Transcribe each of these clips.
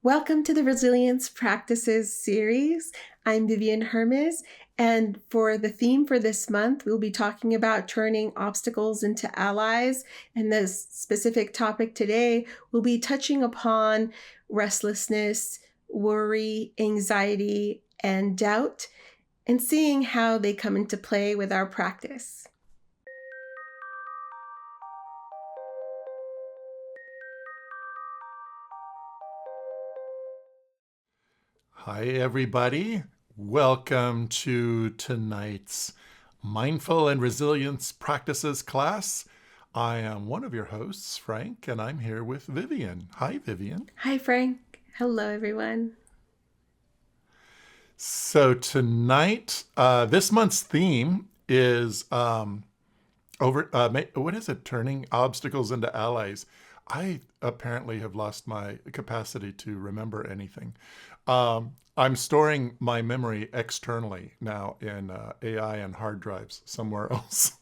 Welcome to the Resilience Practices series. I'm Vivian Hermiz, and for the theme for this month, we'll be talking about turning obstacles into allies. And the specific topic today will be touching upon restlessness, worry, anxiety, and doubt, and seeing how they come into play with our practice. Hi, everybody. Welcome to tonight's Mindful and Resilience Practices class. I am one of your hosts, Frank, and I'm here with Vivian. Hi, Vivian. Hi, Frank. Hello, everyone. So tonight, this month's theme is what is it? Turning obstacles into allies. I apparently have lost my capacity to remember anything. I'm storing my memory externally now in AI and hard drives somewhere else.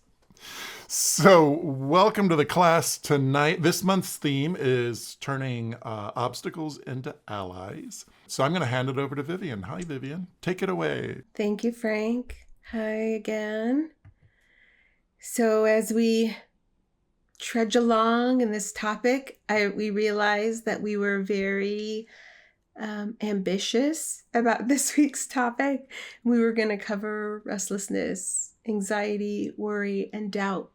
So, welcome to the class tonight. This month's theme is turning obstacles into allies. So, I'm going to hand it over to Vivian. Hi, Vivian. Take it away. Thank you, Frank. Hi again. So as we trudge along in this topic, we realized that we were very ambitious about this week's topic. We were going to cover restlessness, anxiety, worry, and doubt.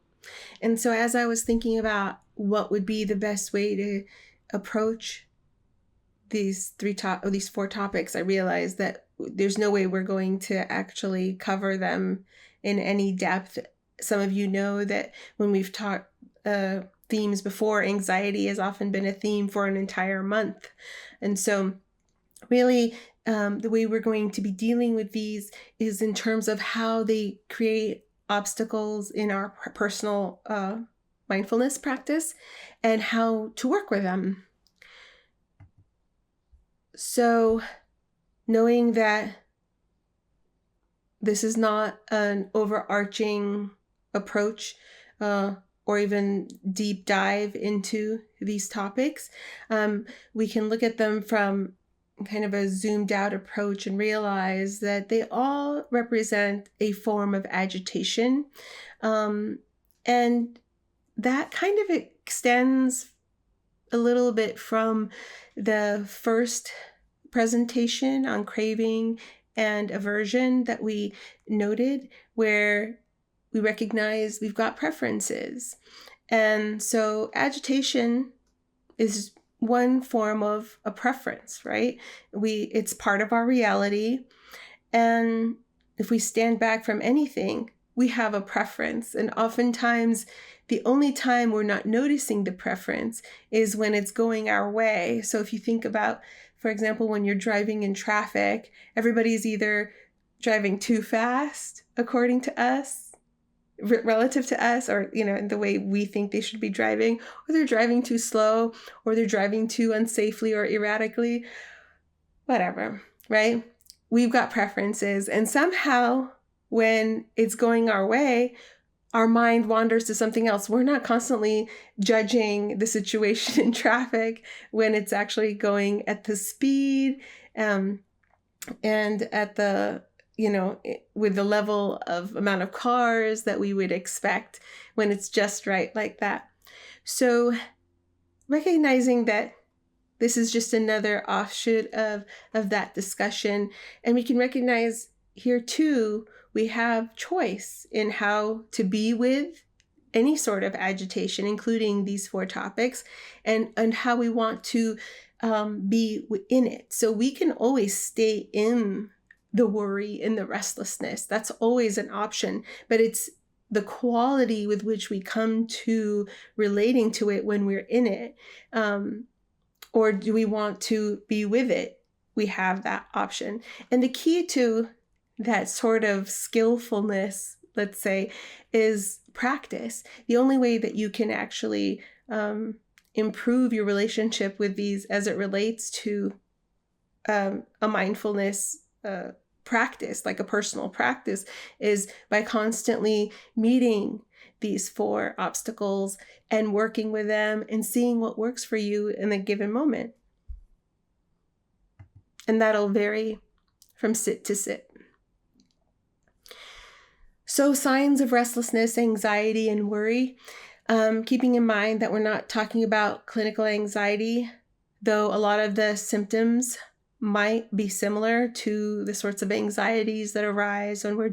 And so as I was thinking about what would be the best way to approach these four topics, I realized that there's no way we're going to actually cover them in any depth. Some of you know that when we've taught themes before, anxiety has often been a theme for an entire month. And so really, the way we're going to be dealing with these is in terms of how they create obstacles in our personal mindfulness practice and how to work with them. So knowing that this is not an overarching approach or even deep dive into these topics, we can look at them from kind of a zoomed out approach and realize that they all represent a form of agitation. And that kind of extends a little bit from the first presentation on craving and aversion that we noted, where we recognize we've got preferences. And so agitation is one form of a preference, right? It's part of our reality. And if we stand back from anything, we have a preference. And oftentimes, the only time we're not noticing the preference is when it's going our way. So if you think about, for example, when you're driving in traffic, everybody's either driving too fast, according to us, relative to us, or, the way we think they should be driving, or they're driving too slow, or they're driving too unsafely or erratically, whatever, right? We've got preferences. And somehow when it's going our way, our mind wanders to something else. We're not constantly judging the situation in traffic when it's actually going at the speed and at the, with the level of amount of cars that we would expect when it's just right like that. So recognizing that this is just another offshoot of that discussion. And we can recognize here too, we have choice in how to be with any sort of agitation, including these four topics, and how we want to be in it. So we can always stay in the worry and the restlessness. That's always an option, but it's the quality with which we come to relating to it when we're in it. Or do we want to be with it? We have that option. And the key to that sort of skillfulness, let's say, is practice. The only way that you can actually improve your relationship with these as it relates to a mindfulness practice, like a personal practice, is by constantly meeting these four obstacles and working with them and seeing what works for you in a given moment. And that'll vary from sit to sit. So signs of restlessness, anxiety, and worry, keeping in mind that we're not talking about clinical anxiety, though a lot of the symptoms might be similar to the sorts of anxieties that arise when we're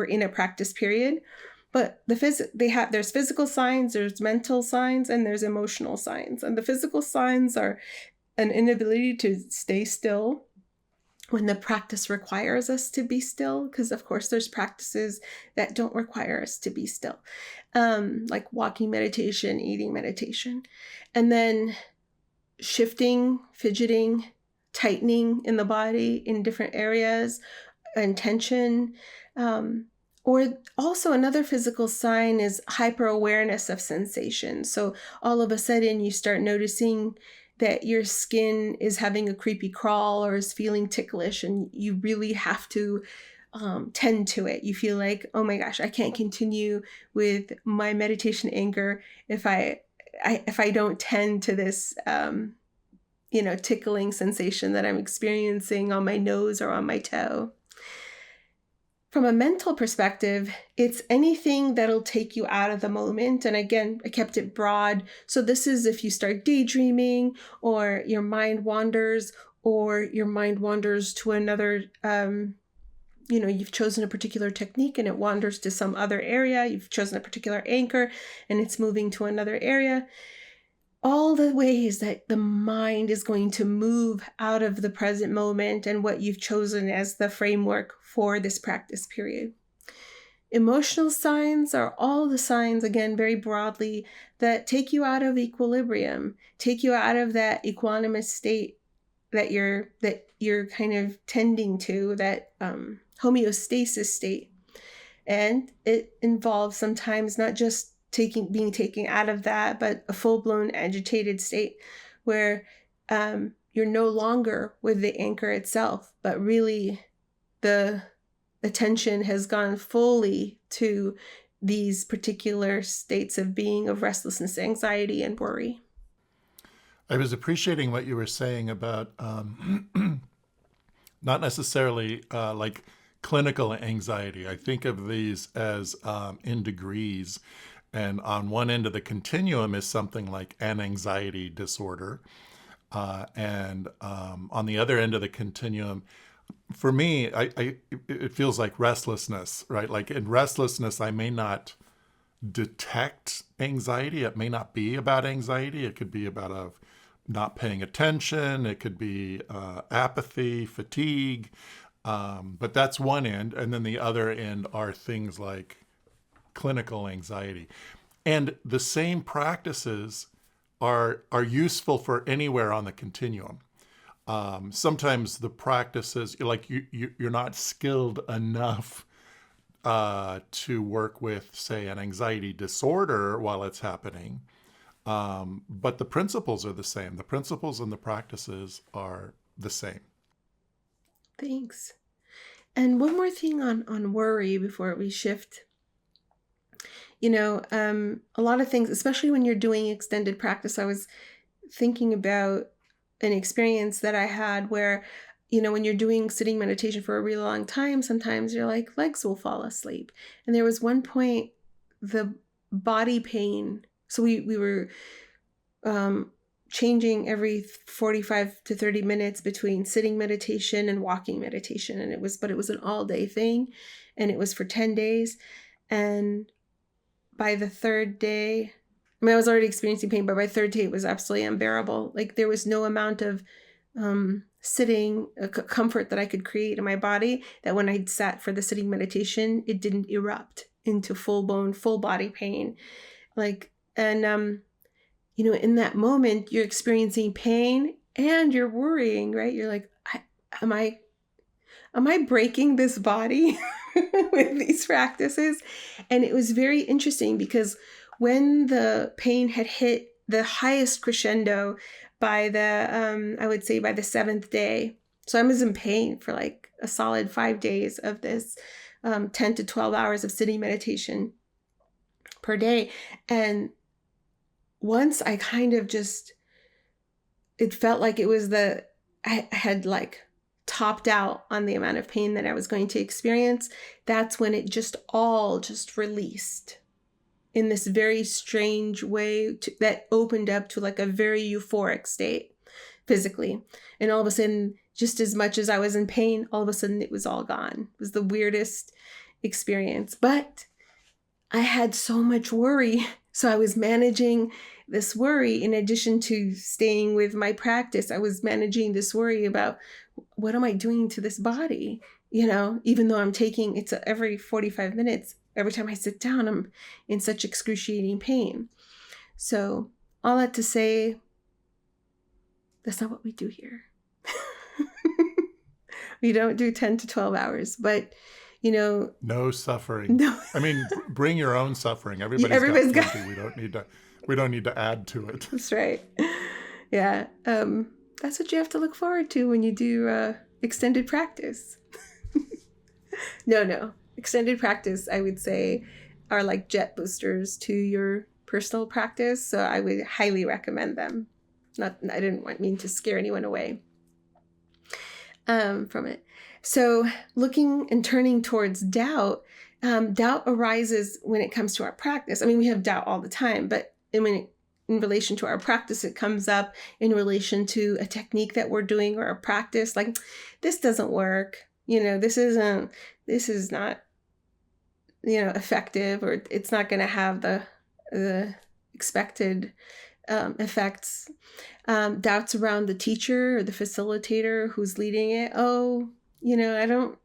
in a practice period. But there's physical signs, there's mental signs, and there's emotional signs. And the physical signs are an inability to stay still when the practice requires us to be still, because of course there's practices that don't require us to be still, like walking meditation, eating meditation, and then shifting, fidgeting, tightening in the body in different areas, and tension. Or also another physical sign is hyper-awareness of sensation. So all of a sudden you start noticing that your skin is having a creepy crawl or is feeling ticklish, and you really have to tend to it. You feel like, oh my gosh, I can't continue with my meditation anchor if I don't tend to this tickling sensation that I'm experiencing on my nose or on my toe. From a mental perspective, it's anything that'll take you out of the moment. And again, I kept it broad. So this is if you start daydreaming, or your mind wanders, to another, you've chosen a particular technique and it wanders to some other area. You've chosen a particular anchor and it's moving to another area. All the ways that the mind is going to move out of the present moment and what you've chosen as the framework for this practice period. Emotional signs are all the signs, again, very broadly, that take you out of equilibrium, take you out of that equanimous state that you're kind of tending to, that homeostasis state. And it involves sometimes not just being taken out of that, but a full-blown agitated state where you're no longer with the anchor itself, but really the attention has gone fully to these particular states of being, of restlessness, anxiety, and worry. I was appreciating what you were saying about not necessarily like clinical anxiety. I think of these as in degrees. And on one end of the continuum is something like an anxiety disorder. And on the other end of the continuum, for me, it feels like restlessness, right? Like in restlessness, I may not detect anxiety. It may not be about anxiety. It could be about not paying attention. It could be apathy, fatigue. But that's one end. And then the other end are things like clinical anxiety. And the same practices are useful for anywhere on the continuum. Sometimes the practices, like you're not skilled enough to work with, say, an anxiety disorder while it's happening. But the principles are the same. The principles and the practices are the same. Thanks. And one more thing on worry before we shift. A lot of things, especially when you're doing extended practice, I was thinking about an experience that I had where, when you're doing sitting meditation for a really long time, sometimes your legs will fall asleep. And there was one point, the body pain. So we were changing every 45 to 30 minutes between sitting meditation and walking meditation. And it was an all day thing, and it was for 10 days. And by the third day, I was already experiencing pain, but by the third day, it was absolutely unbearable. Like there was no amount of sitting comfort that I could create in my body that when I sat for the sitting meditation, it didn't erupt into full-blown, full body pain. In that moment, you're experiencing pain and you're worrying, right? You're like, am I breaking this body with these practices? And it was very interesting because when the pain had hit the highest crescendo by I would say by the 7th day, so I was in pain for like a solid 5 days of this 10 to 12 hours of sitting meditation per day. And once I kind of it felt like it was the I had like topped out on the amount of pain that I was going to experience, that's when it just all just released in this very strange way that opened up to like a very euphoric state physically. And all of a sudden, just as much as I was in pain, all of a sudden it was all gone. It was the weirdest experience. But I had so much worry. So I was managing this worry in addition to staying with my practice. I was managing this worry about what am I doing to this body? You know, even though I'm taking it's every 45 minutes, every time I sit down, I'm in such excruciating pain. So all that to say, that's not what we do here. We don't do 10 to 12 hours, but you know, No suffering. no, I mean, bring your own suffering. everybody's Got got. plenty. We don't need to add to it. That's right. Yeah, that's what you have to look forward to when you do extended practice. No, extended practice, I would say, are like jet boosters to your personal practice. So I would highly recommend them. I didn't mean to scare anyone away from it. So looking and turning towards doubt, doubt arises when it comes to our practice. I mean, we have doubt all the time, but in relation to our practice, it comes up in relation to a technique that we're doing or a practice. Like, this doesn't work. You know, this is not, you know, effective, or it's not going to have the expected effects. Doubts around the teacher or the facilitator who's leading it. Oh, you know,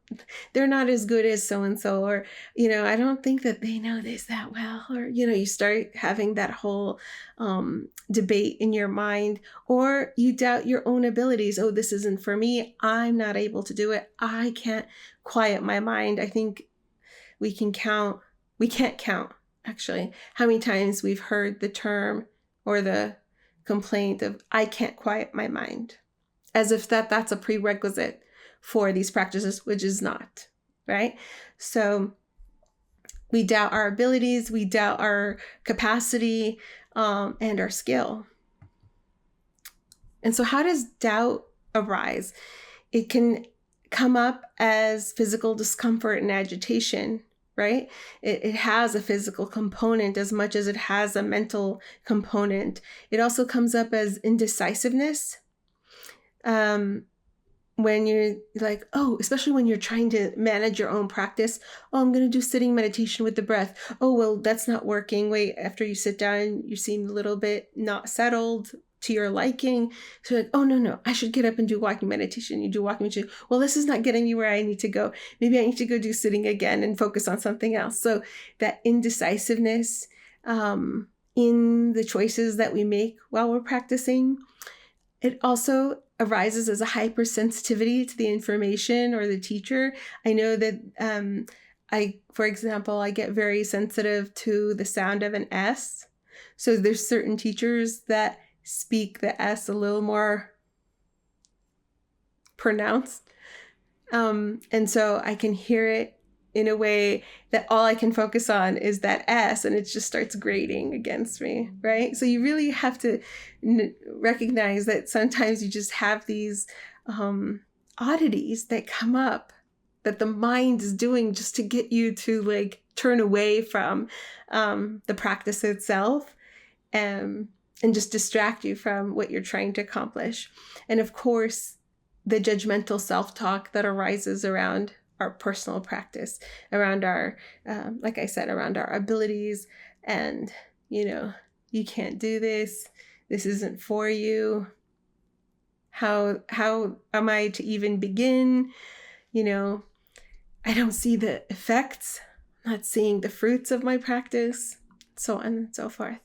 they're not as good as so-and-so, or, you know, I don't think that they know this that well, or, you know, you start having that whole debate in your mind, or you doubt your own abilities. Oh, this isn't for me. I'm not able to do it. I can't quiet my mind. I think we can't count actually how many times we've heard the term or the complaint of, I can't quiet my mind, as if that's a prerequisite for these practices, which is not, right? So we doubt our abilities, we doubt our capacity, and our skill. And so how does doubt arise? It can come up as physical discomfort and agitation, right? It has a physical component as much as it has a mental component. It also comes up as indecisiveness. When you're like, oh, especially when you're trying to manage your own practice. Oh, I'm going to do sitting meditation with the breath. Oh, well, that's not working. Wait, after you sit down, you seem a little bit not settled to your liking. So you're like, oh, no, I should get up and do walking meditation. You do walking meditation. Well, this is not getting me where I need to go. Maybe I need to go do sitting again and focus on something else. So that indecisiveness in the choices that we make while we're practicing, it also arises as a hypersensitivity to the information or the teacher. I know that for example, I get very sensitive to the sound of an S. So there's certain teachers that speak the S a little more pronounced. And so I can hear it in a way that all I can focus on is that S, and it just starts grating against me, right? So you really have to recognize that sometimes you just have these oddities that come up that the mind is doing just to get you to like turn away from the practice itself and just distract you from what you're trying to accomplish. And of course, the judgmental self-talk that arises around our personal practice, around our, like I said, around our abilities, and, you know, you can't do this. This isn't for you. How am I to even begin? You know, I don't see the effects. I'm not seeing the fruits of my practice, so on and so forth.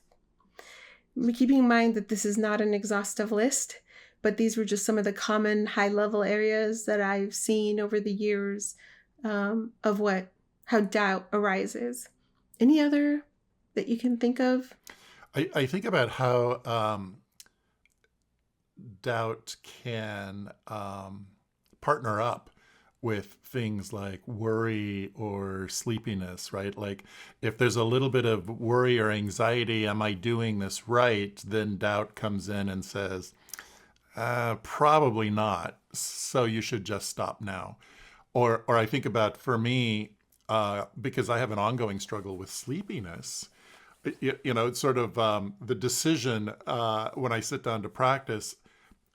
Keeping in mind that this is not an exhaustive list, but these were just some of the common high-level areas that I've seen over the years of how doubt arises. Any other that you can think of? I think about how doubt can partner up with things like worry or sleepiness, right? Like if there's a little bit of worry or anxiety, am I doing this right? Then doubt comes in and says, Probably not. So you should just stop now. Or I think about for me, because I have an ongoing struggle with sleepiness. It's sort of the decision when I sit down to practice.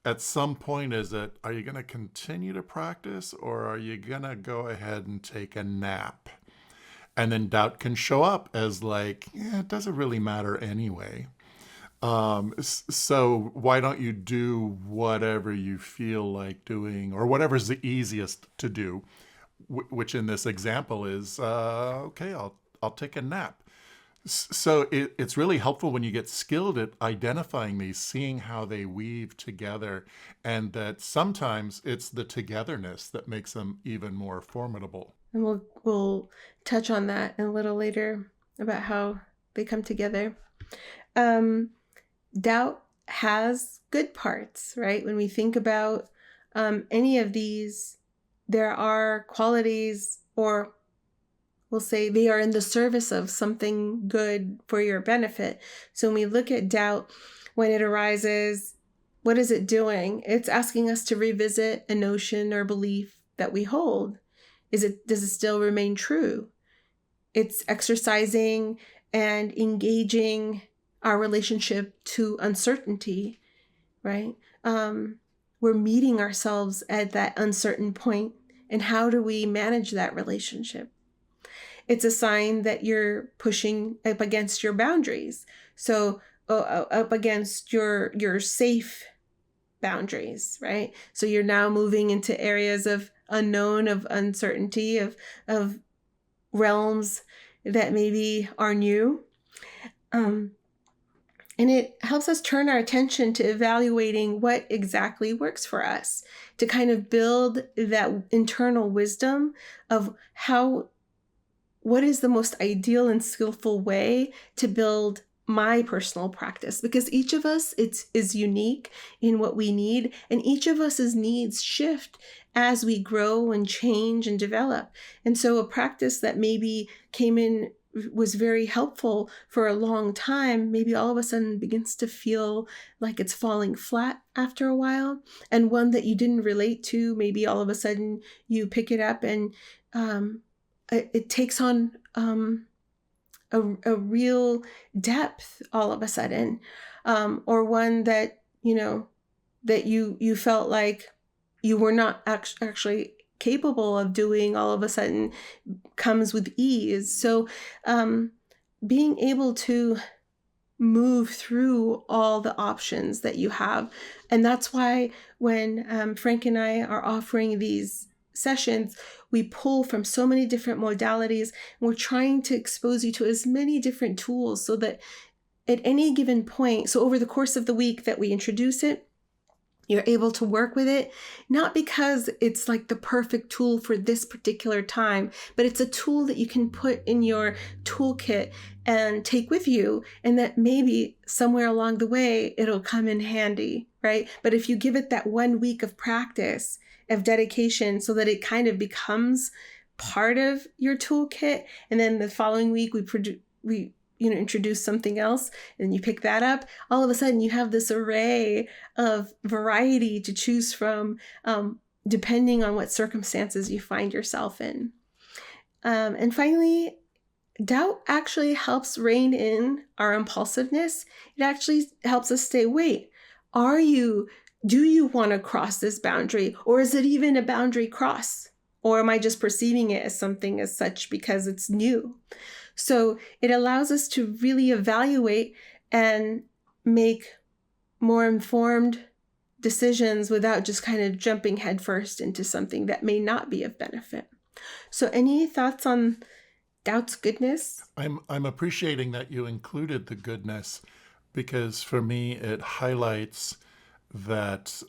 At some point, is it, are you going to continue to practice or are you going to go ahead and take a nap? And then doubt can show up as like, yeah, it doesn't really matter anyway. So why don't you do whatever you feel like doing or whatever's the easiest to do, which in this example is, okay, I'll take a nap. So it's really helpful when you get skilled at identifying these, seeing how they weave together, and that sometimes it's the togetherness that makes them even more formidable. And we'll touch on that a little later about how they come together. Doubt has good parts, right? When we think about any of these, there are qualities, or we'll say they are in the service of something good for your benefit. So when we look at doubt, when it arises, what is it doing? It's asking us to revisit a notion or belief that we hold. Does it still remain true? It's exercising and engaging our relationship to uncertainty, right? We're meeting ourselves at that uncertain point, and how do we manage that relationship? It's a sign that you're pushing up against your boundaries. So up against your safe boundaries, right? So you're now moving into areas of unknown, of uncertainty, of realms that maybe are new. And it helps us turn our attention to evaluating what exactly works for us, to kind of build that internal wisdom of what is the most ideal and skillful way to build my personal practice, because each of us is unique in what we need, and each of us's needs shift as we grow and change and develop. And so a practice that maybe was very helpful for a long time, maybe all of a sudden begins to feel like it's falling flat after a while. And one that you didn't relate to, maybe all of a sudden you pick it up and it takes on a real depth all of a sudden, or one that that you felt like you were not actually capable of doing, all of a sudden comes with ease. So being able to move through all the options that you have. And that's why when Frank and I are offering these sessions, we pull from so many different modalities, and we're trying to expose you to as many different tools so that at any given point, so over the course of the week that we introduce it, you're able to work with it, not because it's like the perfect tool for this particular time, but it's a tool that you can put in your toolkit and take with you, and that maybe somewhere along the way, it'll come in handy, right? But if you give it that 1 week of practice, of dedication, so that it kind of becomes part of your toolkit, and then the following week we introduce something else, and you pick that up, all of a sudden you have this array of variety to choose from, depending on what circumstances you find yourself in. And finally, doubt actually helps rein in our impulsiveness. It actually helps us say, wait, do you want to cross this boundary? Or is it even a boundary cross? Or am I just perceiving it as something as such because it's new? So it allows us to really evaluate and make more informed decisions without just kind of jumping headfirst into something that may not be of benefit. So any thoughts on doubt's goodness? I'm appreciating that you included the goodness, because for me it highlights that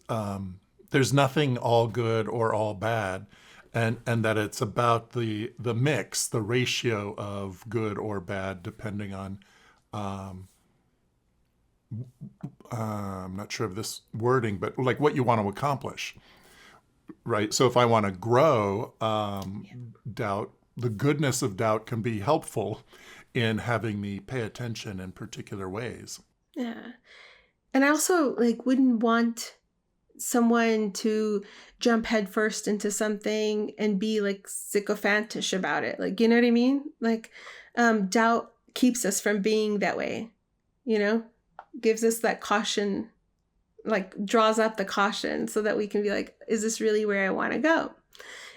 there's nothing all good or all bad, and that it's about the mix, the ratio of good or bad, depending on I'm not sure of this wording, but like what you want to accomplish, right? So if I want to grow, doubt, the goodness of doubt can be helpful in having me pay attention in particular ways. Yeah. And I also wouldn't want someone to jump headfirst into something and be like sycophantish about it. Like, you know what I mean? Like, doubt keeps us from being that way, you know, gives us that caution, like draws up the caution so that we can be like, is this really where I want to go?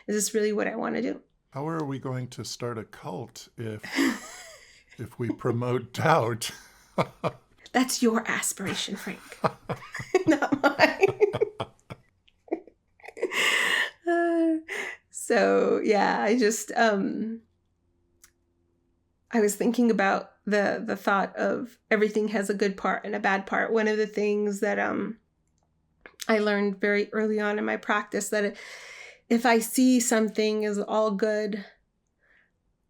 Is this really what I want to do? How are we going to start a cult if we promote doubt? That's your aspiration, Frank. Not mine. So yeah, I just I was thinking about the thought of everything has a good part and a bad part. One of the things that I learned very early on in my practice, that if I see something as all good,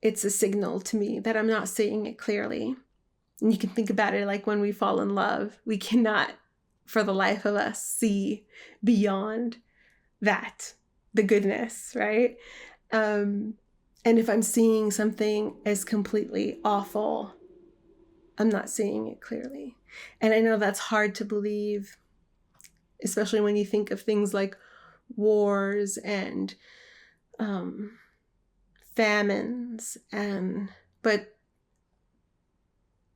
it's a signal to me that I'm not seeing it clearly. And you can think about it like when we fall in love, we cannot for the life of us see beyond that, the goodness, right? And if I'm seeing something as completely awful, I'm not seeing it clearly. And I know that's hard to believe, especially when you think of things like wars and famines. But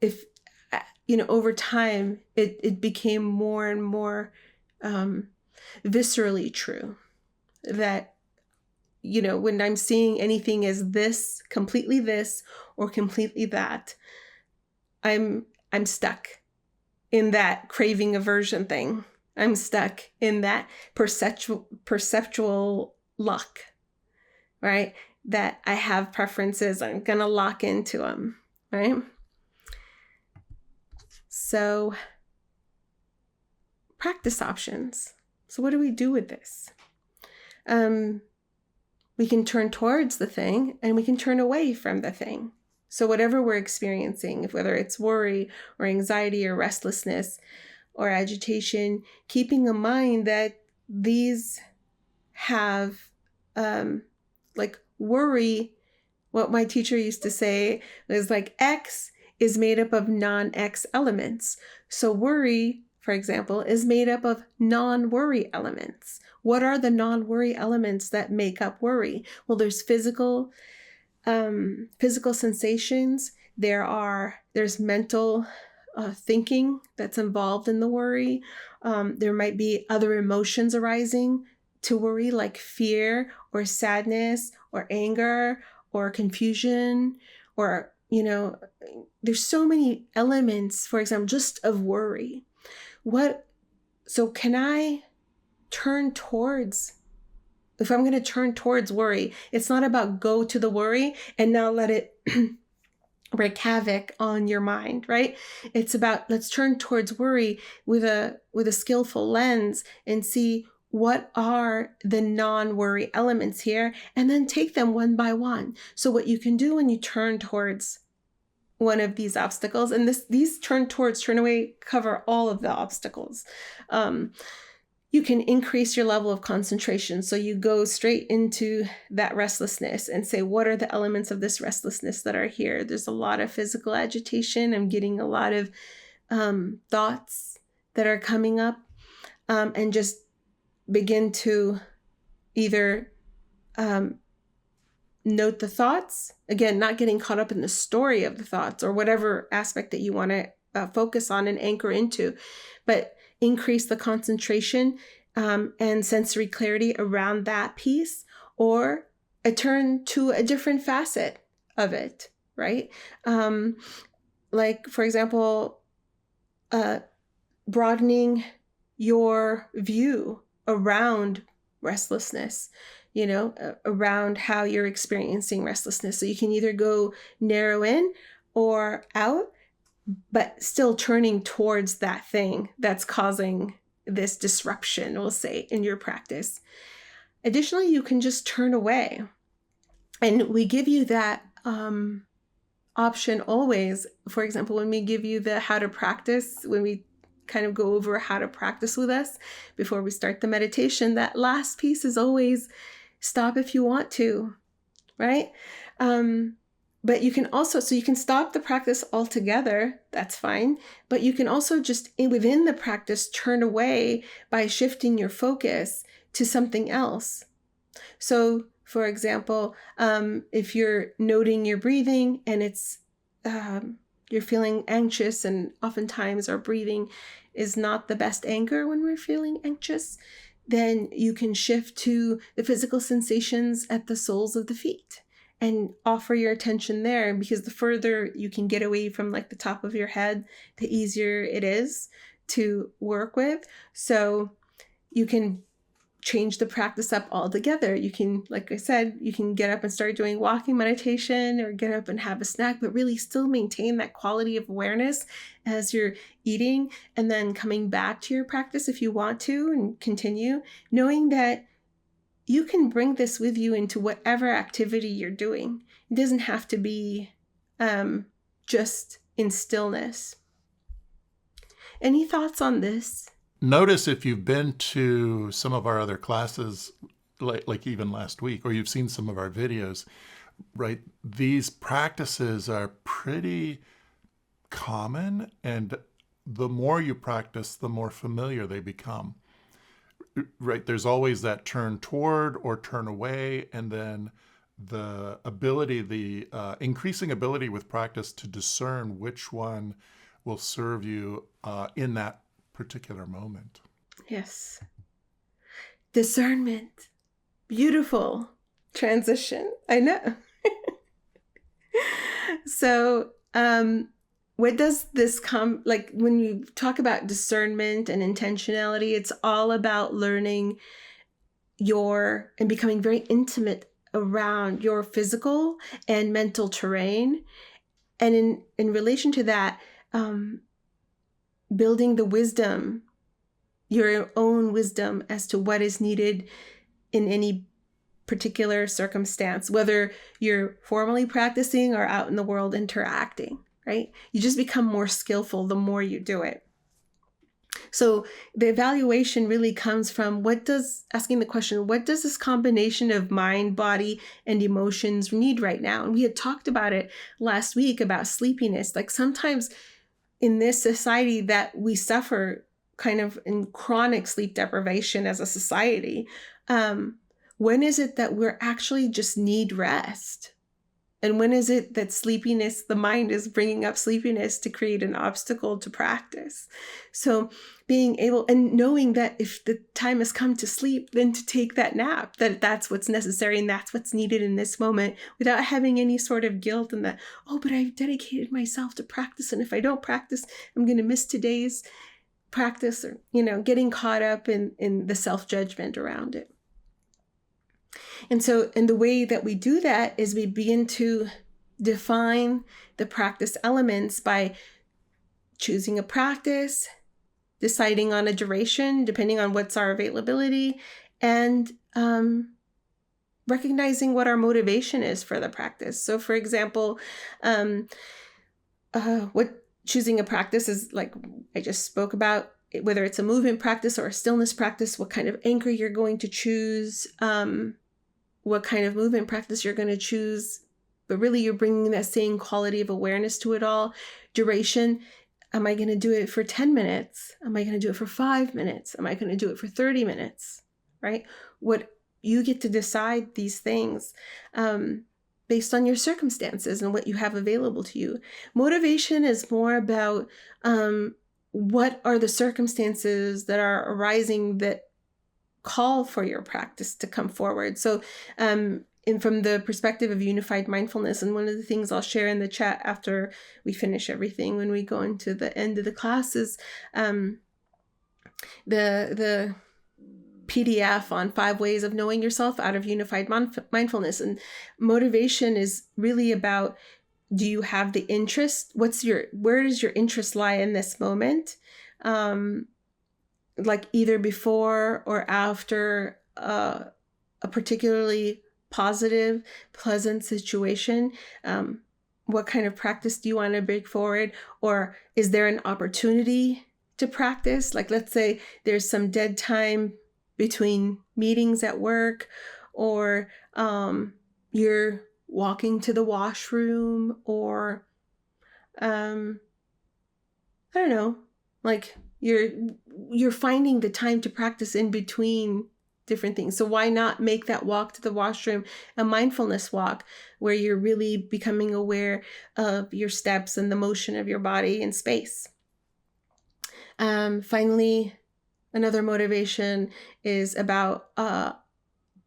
if, over time, it became more and more viscerally true that, when I'm seeing anything as this, completely this, or completely that, I'm stuck in that craving aversion thing. I'm stuck in that perceptual luck, right? That I have preferences, I'm going to lock into them, right? So, practice options. So what do we do with this? We can turn towards the thing and we can turn away from the thing. So whatever we're experiencing, whether it's worry or anxiety or restlessness or agitation, keeping in mind that these have, like worry, what my teacher used to say was like X is made up of non-X elements. So worry, for example, is made up of non-worry elements. What are the non-worry elements that make up worry? Well, there's physical sensations. There's mental thinking that's involved in the worry. There might be other emotions arising to worry, like fear or sadness or anger or confusion, or, there's so many elements, for example, just of worry. So can I turn towards, if I'm going to turn towards worry, it's not about go to the worry and now let it wreak havoc on your mind, right? It's about, let's turn towards worry with a skillful lens and see what are the non-worry elements here, and then take them one by one. So what you can do when you turn towards one of these obstacles, and these turn towards, turn away cover all of the obstacles. You can increase your level of concentration. So you go straight into that restlessness and say, what are the elements of this restlessness that are here? There's a lot of physical agitation. I'm getting a lot of thoughts that are coming up, and just begin to either note the thoughts, again, not getting caught up in the story of the thoughts or whatever aspect that you want to focus on and anchor into, but increase the concentration and sensory clarity around that piece, or a turn to a different facet of it, right? Like, for example, broadening your view around restlessness, around how you're experiencing restlessness. So you can either go narrow in or out, but still turning towards that thing that's causing this disruption, we'll say, in your practice. Additionally, you can just turn away. And we give you that option always. For example, when we give you the how to practice, when we kind of go over how to practice with us before we start the meditation, that last piece is always stop if you want to, right? But you can also, so you can stop the practice altogether, that's fine. But you can also just within the practice turn away by shifting your focus to something else. So for example, if you're noting your breathing and it's, you're feeling anxious, and oftentimes our breathing is not the best anchor when we're feeling anxious, then you can shift to the physical sensations at the soles of the feet and offer your attention there, because the further you can get away from like the top of your head, the easier it is to work with. So you can change the practice up altogether. You can, like I said, you can get up and start doing walking meditation, or get up and have a snack, but really still maintain that quality of awareness as you're eating, and then coming back to your practice if you want to, and continue knowing that you can bring this with you into whatever activity you're doing. It doesn't have to be just in stillness. Any thoughts on this? Notice if you've been to some of our other classes, like even last week, or you've seen some of our videos, right? These practices are pretty common, and the more you practice, the more familiar they become. Right, there's always that turn toward or turn away, and then the ability, the increasing ability with practice to discern which one will serve you in that particular moment. Yes. Discernment. Beautiful transition. I know. So, what does this come like when you talk about discernment and intentionality? It's all about learning and becoming very intimate around your physical and mental terrain, and in relation to that, building the wisdom, your own wisdom as to what is needed in any particular circumstance, whether you're formally practicing or out in the world interacting. Right? You just become more skillful the more you do it. So the evaluation really comes from asking the question, what does this combination of mind, body, and emotions need right now? And we had talked about it last week about sleepiness. Like sometimes in this society that we suffer kind of in chronic sleep deprivation as a society, when is it that we're actually just need rest? And when is it that sleepiness, the mind is bringing up sleepiness to create an obstacle to practice? So being able and knowing that if the time has come to sleep, then to take that nap, that's what's necessary and that's what's needed in this moment, without having any sort of guilt and that, oh, but I've dedicated myself to practice, and if I don't practice, I'm going to miss today's practice, or, getting caught up in the self-judgment around it. And the way that we do that is we begin to define the practice elements by choosing a practice, deciding on a duration, depending on what's our availability, and recognizing what our motivation is for the practice. So for example, what choosing a practice is, like I just spoke about, whether it's a movement practice or a stillness practice, what kind of anchor you're going to choose, what kind of movement practice you're going to choose, but really you're bringing that same quality of awareness to it all. Duration, am I going to do it for 10 minutes? Am I going to do it for 5 minutes? Am I going to do it for 30 minutes? Right? What you get to decide these things based on your circumstances and what you have available to you. Motivation is more about what are the circumstances that are arising that call for your practice to come forward. So and from the perspective of unified mindfulness, and one of the things I'll share in the chat after we finish everything when we go into the end of the class is the PDF on 5 ways of knowing yourself out of unified mindfulness. And motivation is really about, do you have the interest? Where does your interest lie in this moment? Like either before or after a particularly positive, pleasant situation. What kind of practice do you want to bring forward? Or is there an opportunity to practice? Like, let's say there's some dead time between meetings at work, or you're walking to the washroom, or I don't know, like you're finding the time to practice in between different things. So why not make that walk to the washroom a mindfulness walk, where you're really becoming aware of your steps and the motion of your body in space. Finally, another motivation is about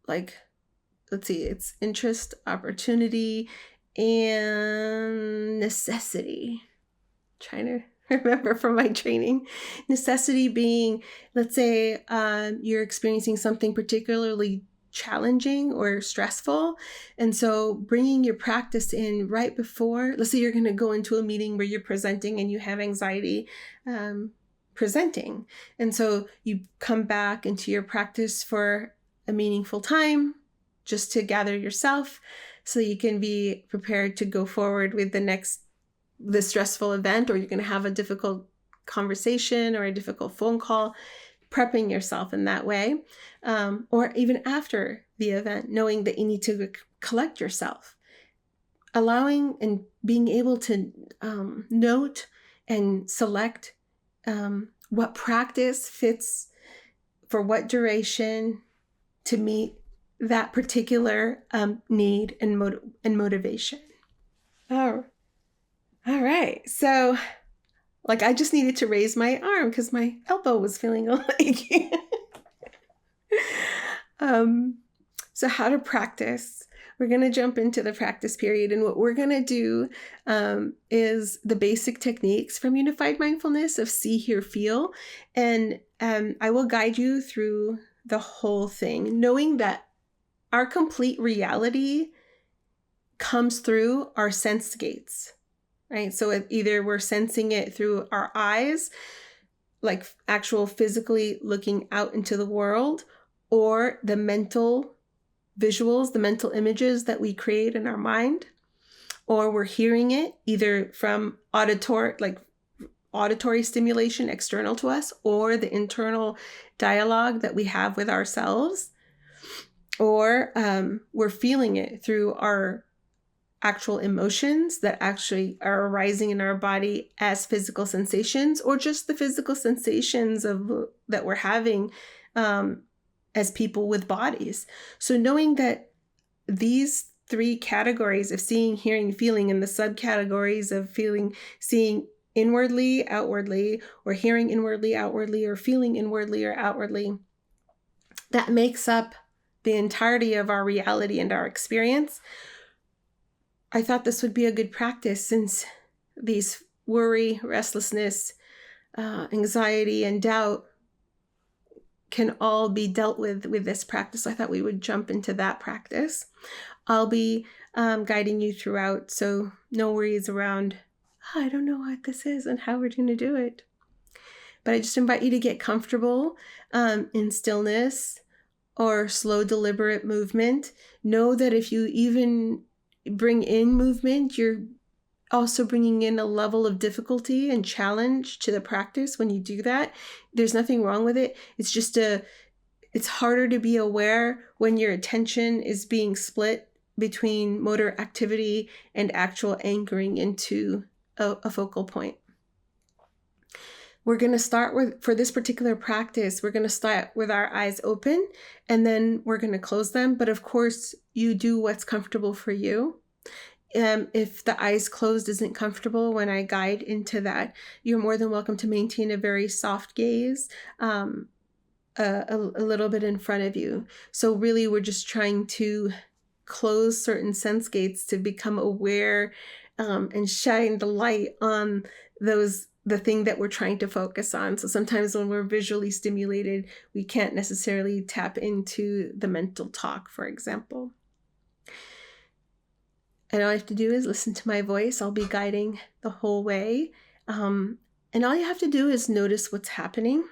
let's see, it's interest, opportunity, and necessity. Trying to remember from my training. Necessity being, let's say you're experiencing something particularly challenging or stressful, and so bringing your practice in right before, let's say you're going to go into a meeting where you're presenting and you have anxiety presenting, and so you come back into your practice for a meaningful time just to gather yourself so you can be prepared to go forward with the stressful event, or you're going to have a difficult conversation or a difficult phone call, prepping yourself in that way. Or even after the event, knowing that you need to collect yourself, allowing and being able to note and select what practice fits for what duration to meet that particular need and motivation. All right. So, like, I just needed to raise my arm because my elbow was feeling achy. So how to practice. We're going to jump into the practice period. And what we're going to do is the basic techniques from Unified Mindfulness of see, hear, feel. And I will guide you through the whole thing, knowing that our complete reality comes through our sense gates, right? So either we're sensing it through our eyes, like actual physically looking out into the world, or the mental visuals, the mental images that we create in our mind, or we're hearing it either from auditory stimulation external to us, or the internal dialogue that we have with ourselves, or we're feeling it through our actual emotions that actually are arising in our body as physical sensations, or just the physical sensations that we're having as people with bodies. So knowing that these three categories of seeing, hearing, feeling, and the subcategories of seeing inwardly, outwardly, or hearing inwardly, outwardly, or feeling inwardly or outwardly, that makes up the entirety of our reality and our experience. I thought this would be a good practice, since these worry, restlessness, anxiety, and doubt can all be dealt with this practice. I thought we would jump into that practice. I'll be guiding you throughout, so no worries around, I don't know what this is and how we're going to do it. But I just invite you to get comfortable in stillness or slow, deliberate movement. Know that if you even bring in movement, you're also bringing in a level of difficulty and challenge to the practice when you do that. There's nothing wrong with it. It's just it's harder to be aware when your attention is being split between motor activity and actual anchoring into a focal point. We're going to start for this particular practice, we're going to start with our eyes open, and then we're going to close them. But of course, you do what's comfortable for you. If the eyes closed isn't comfortable when I guide into that, you're more than welcome to maintain a very soft gaze, a little bit in front of you. So really, we're just trying to close certain sense gates to become aware and shine the light on the thing that we're trying to focus on. So sometimes when we're visually stimulated, we can't necessarily tap into the mental talk, for example. And all you have to do is listen to my voice. I'll be guiding the whole way. And all you have to do is notice what's happening.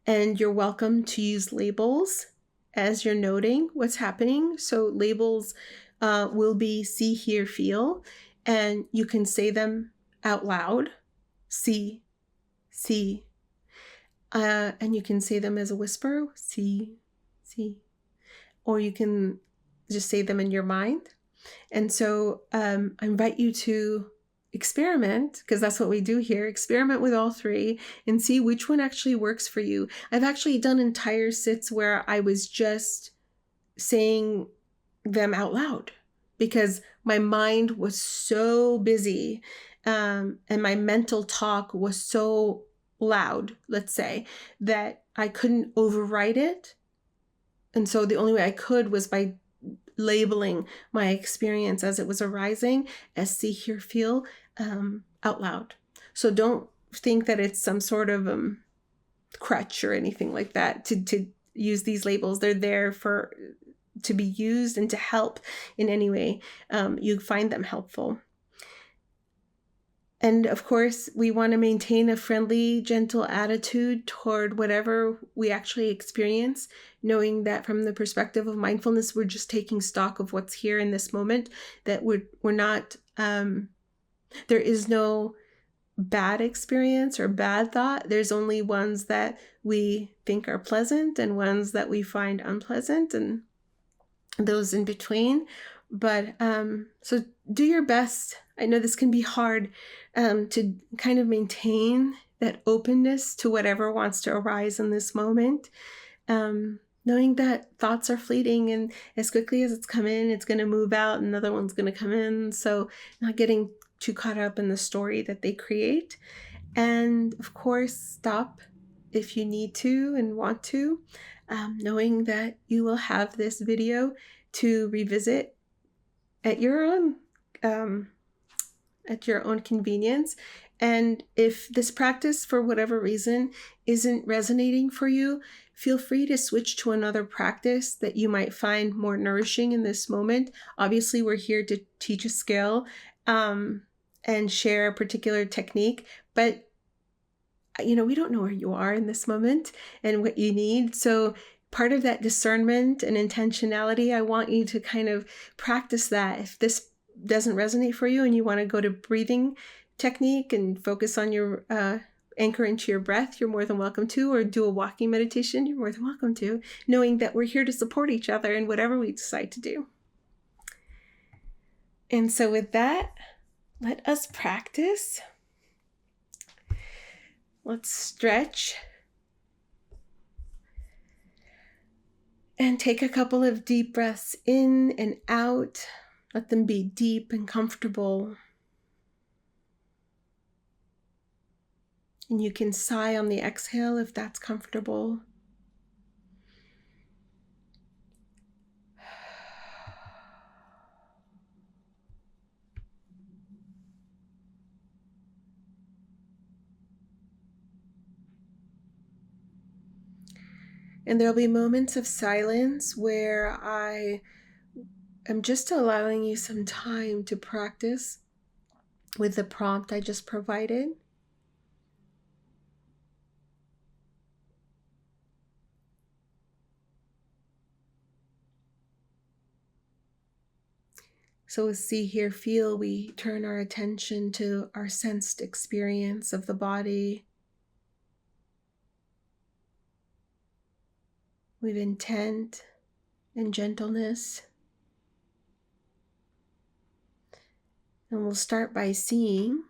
And you're welcome to use labels as you're noting what's happening. So labels will be see, hear, feel. And you can say them out loud. See. And you can say them as a whisper. See. Or you can just say them in your mind. And so I invite you to experiment, because that's what we do here. Experiment with all three and see which one actually works for you. I've actually done entire sits where I was just saying them out loud because my mind was so busy, and my mental talk was so loud, let's say, that I couldn't override it. And so the only way I could was by labeling my experience as it was arising as see, hear, feel, out loud. So don't think that it's some sort of crutch or anything like that to use these labels. They're there to be used and to help in any way you find them helpful. And of course, we want to maintain a friendly, gentle attitude toward whatever we actually experience, knowing that from the perspective of mindfulness, we're just taking stock of what's here in this moment, that we're not, there is no bad experience or bad thought. There's only ones that we think are pleasant and ones that we find unpleasant and those in between. But so do your best. I know this can be hard to kind of maintain that openness to whatever wants to arise in this moment, knowing that thoughts are fleeting and as quickly as it's come in, it's going to move out and another one's going to come in. So not getting too caught up in the story that they create. And of course, stop if you need to and want to, knowing that you will have this video to revisit at your own convenience. And if this practice, for whatever reason, isn't resonating for you, feel free to switch to another practice that you might find more nourishing in this moment. Obviously, we're here to teach a skill and share a particular technique, but we don't know where you are in this moment and what you need. So part of that discernment and intentionality, I want you to kind of practice that. If this doesn't resonate for you and you want to go to breathing technique and focus on your anchor into your breath, you're more than welcome to, or do a walking meditation, you're more than welcome to, knowing that we're here to support each other in whatever we decide to do. And so with that, let us practice. Let's stretch and take a couple of deep breaths in and out. Let them be deep and comfortable. And you can sigh on the exhale if that's comfortable. And there'll be moments of silence where I am just allowing you some time to practice with the prompt I just provided. So with see, hear, feel, we turn our attention to our sensed experience of the body with intent and gentleness. And we'll start by seeing.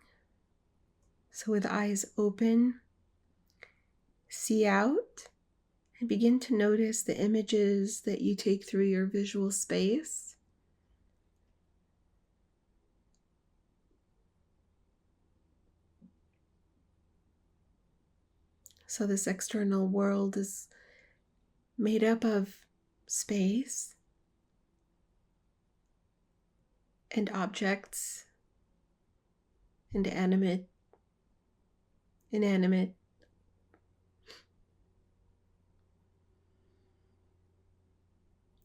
So with eyes open, see out and begin to notice the images that you take through your visual space. So this external world is made up of space and objects and animate, inanimate.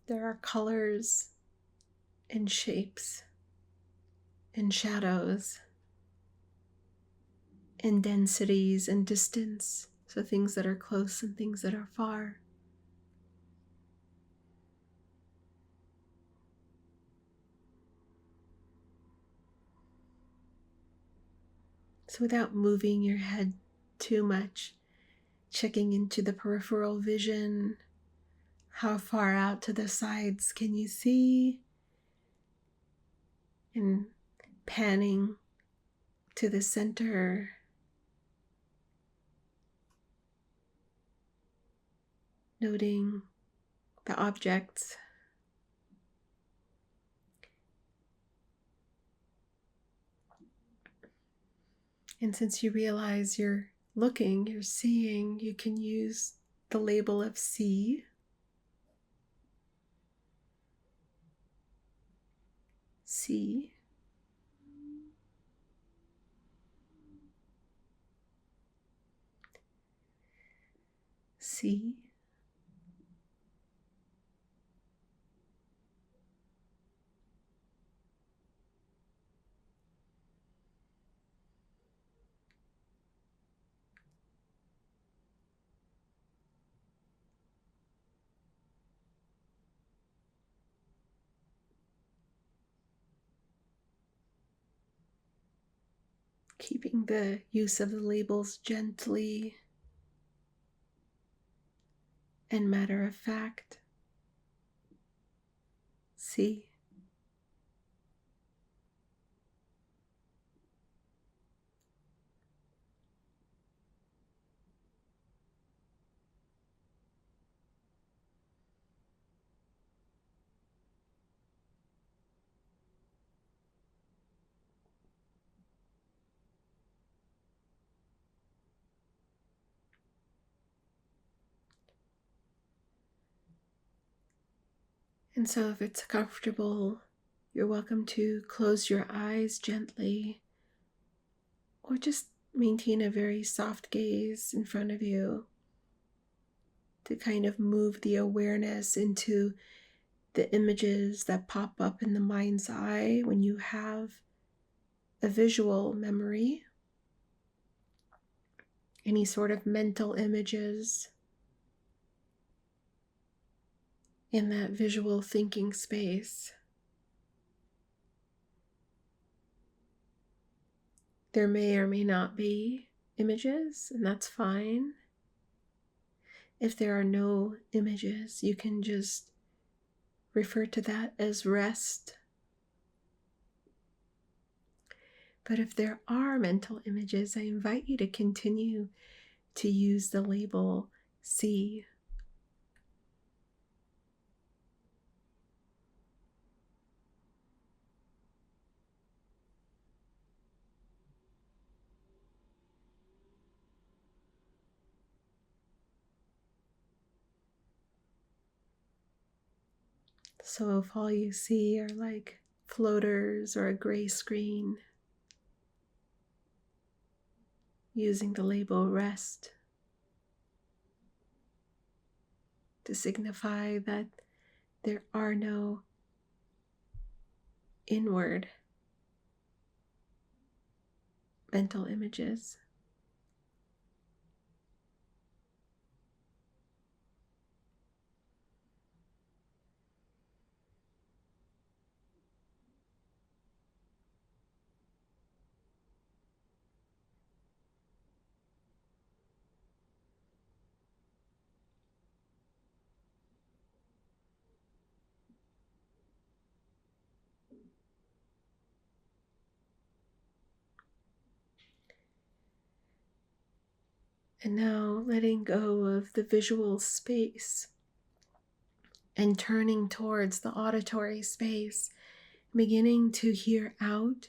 There are colors and shapes and shadows and densities and distance. So things that are close and things that are far. So without moving your head too much, checking into the peripheral vision, how far out to the sides can you see? and panning to the center, noting the objects. And since you realize you're looking, you're seeing, you can use the label of see. See. See. Keeping the use of the labels gently and matter of fact. See. And so if it's comfortable, you're welcome to close your eyes gently or just maintain a very soft gaze in front of you to kind of move the awareness into the images that pop up in the mind's eye when you have a visual memory, any sort of mental images in that visual thinking space. There may or may not be images, and that's fine. If there are no images, you can just refer to that as rest. But if there are mental images, I invite you to continue to use the label see. So if all you see are like floaters or a gray screen, using the label rest to signify that there are no inward mental images. And now letting go of the visual space and turning towards the auditory space, beginning to hear out.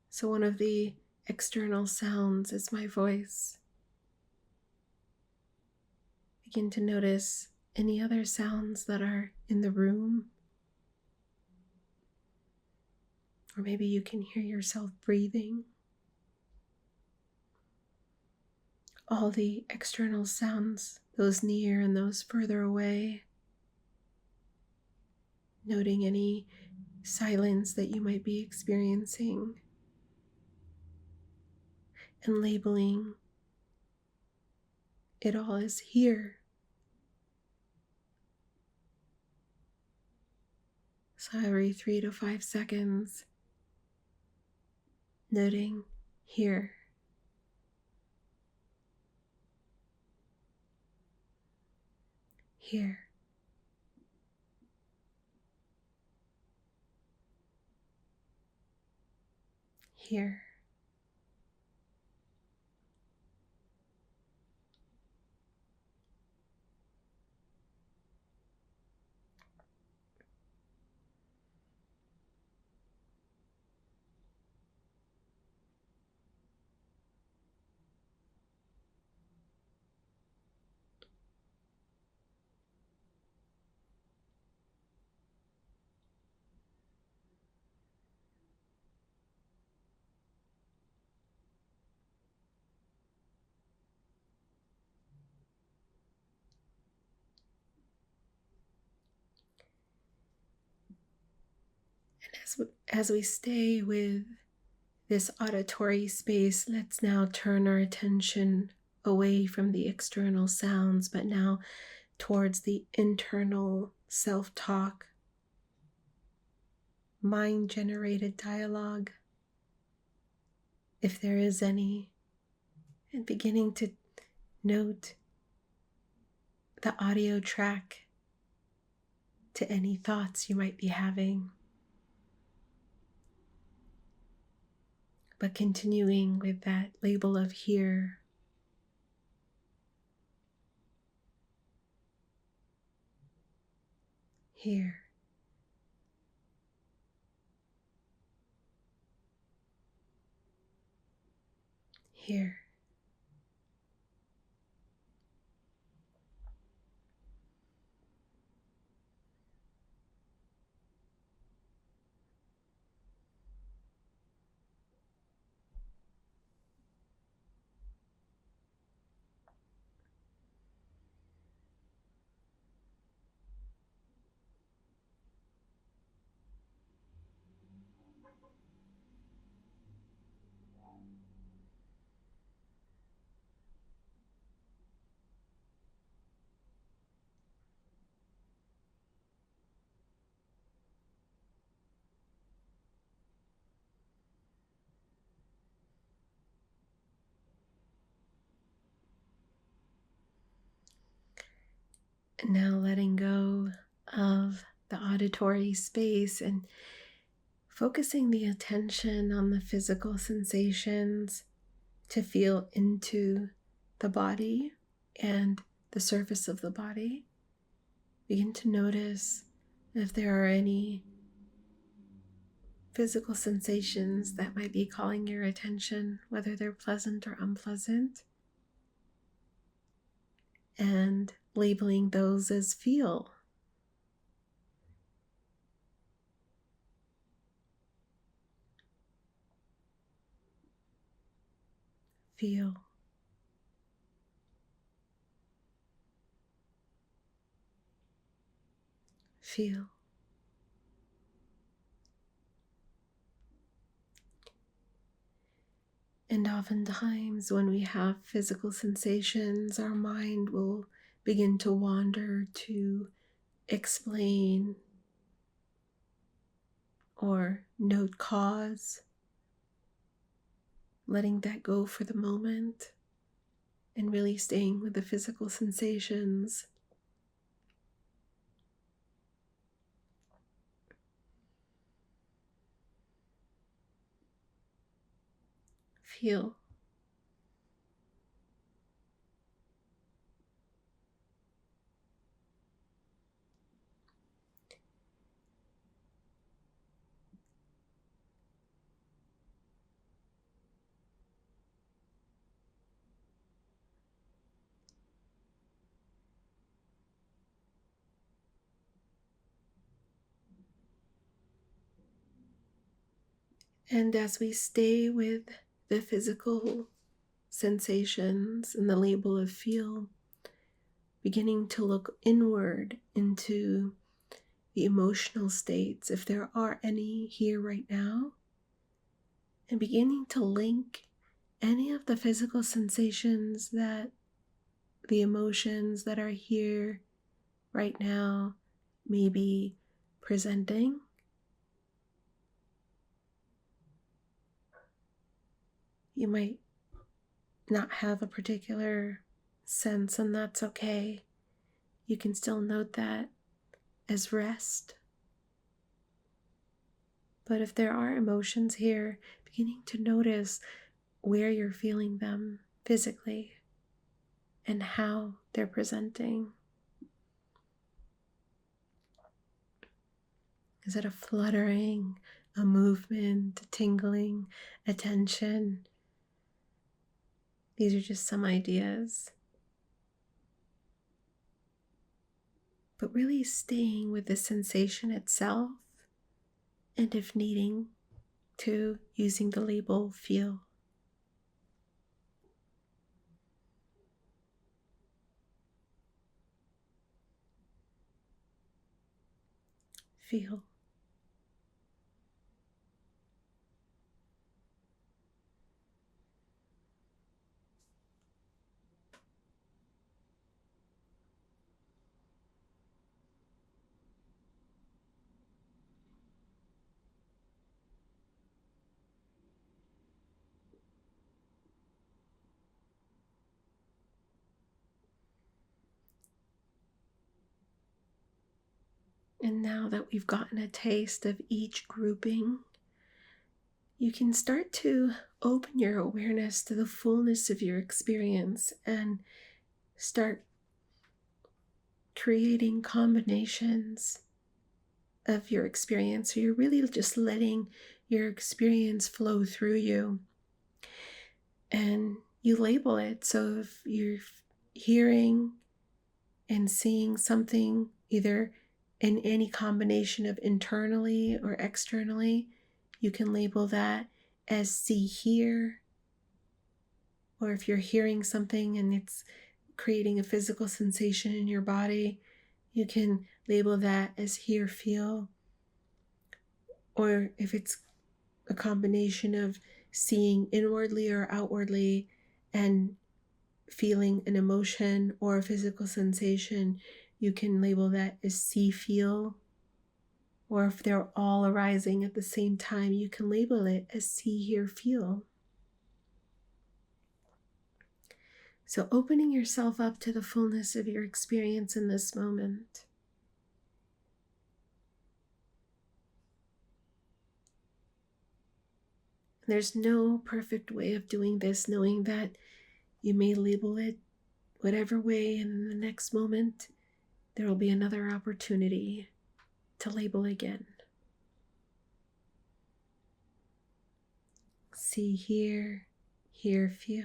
So one of the external sounds is my voice. Begin to notice any other sounds that are in the room. Or maybe you can hear yourself breathing. All the external sounds, those near and those further away. Noting any silence that you might be experiencing. And labeling it all as here. So every 3 to 5 seconds, noting here. Here. here. And as we stay with this auditory space, let's now turn our attention away from the external sounds, but now towards the internal self-talk, mind-generated dialogue, if there is any, and beginning to note the audio track to any thoughts you might be having. But continuing with that label of here. Here. Here. And now letting go of the auditory space and focusing the attention on the physical sensations to feel into the body and the surface of the body. Begin to notice if there are any physical sensations that might be calling your attention, whether they're pleasant or unpleasant, and labeling those as feel. Feel. Feel. And oftentimes when we have physical sensations, our mind will begin to wander to explain or note cause, letting that go for the moment and really staying with the physical sensations. Feel. And as we stay with the physical sensations and the label of feel, beginning to look inward into the emotional states, if there are any here right now, and beginning to link any of the physical sensations that the emotions that are here right now may be presenting. You might not have a particular sense, and that's okay. You can still note that as rest. But if there are emotions here, beginning to notice where you're feeling them physically and how they're presenting. Is it a fluttering, a movement, a tingling, a tension? These are just some ideas. But really staying with the sensation itself, and if needing to, using the label feel. Feel. And now that we've gotten a taste of each grouping, you can start to open your awareness to the fullness of your experience and start creating combinations of your experience. So you're really just letting your experience flow through you. And you label it. So if you're hearing and seeing something either in any combination of internally or externally, you can label that as see here. Or if you're hearing something and it's creating a physical sensation in your body, you can label that as hear feel. Or if it's a combination of seeing inwardly or outwardly and feeling an emotion or a physical sensation, you can label that as see feel. Or if they're all arising at the same time, you can label it as see hear feel. So opening yourself up to the fullness of your experience in this moment. There's no perfect way of doing this, knowing that you may label it whatever way, and in the next moment, there will be another opportunity to label again. See, hear, feel.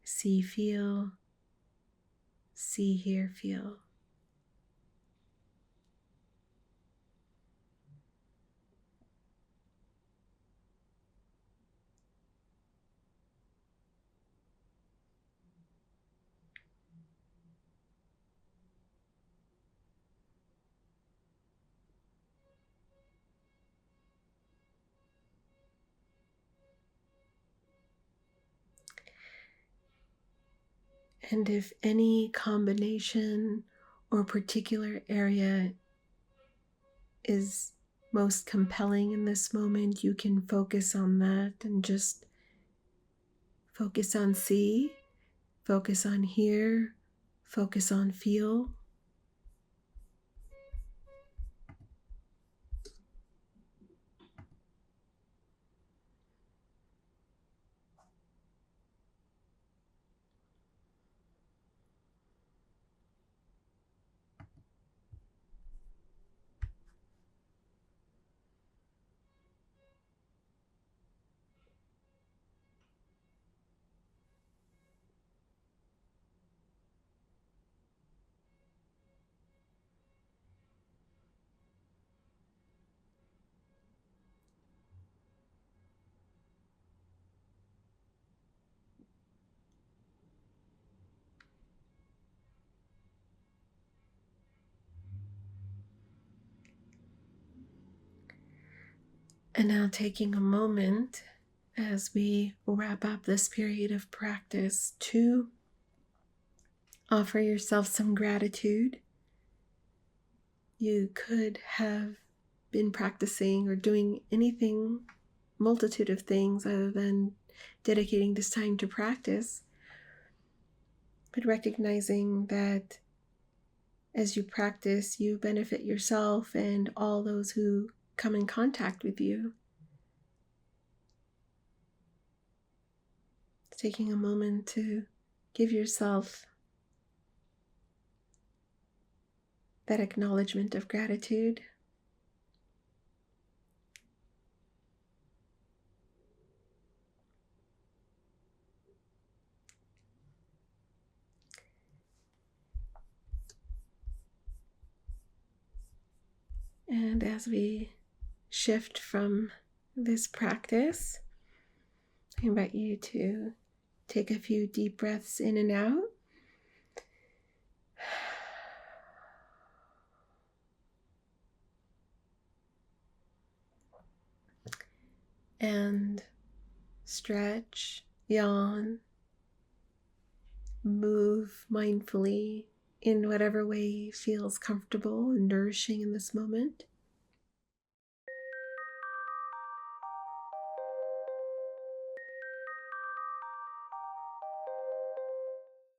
See, feel. See, hear, feel. And if any combination or particular area is most compelling in this moment, you can focus on that and just focus on see, focus on hear, focus on feel. And now taking a moment as we wrap up this period of practice to offer yourself some gratitude. You could have been practicing or doing anything, multitude of things other than dedicating this time to practice, but recognizing that as you practice, you benefit yourself and all those who come in contact with you. Taking a moment to give yourself that acknowledgement of gratitude. And as we shift from this practice, I invite you to take a few deep breaths in and out. And stretch, yawn, move mindfully in whatever way feels comfortable and nourishing in this moment.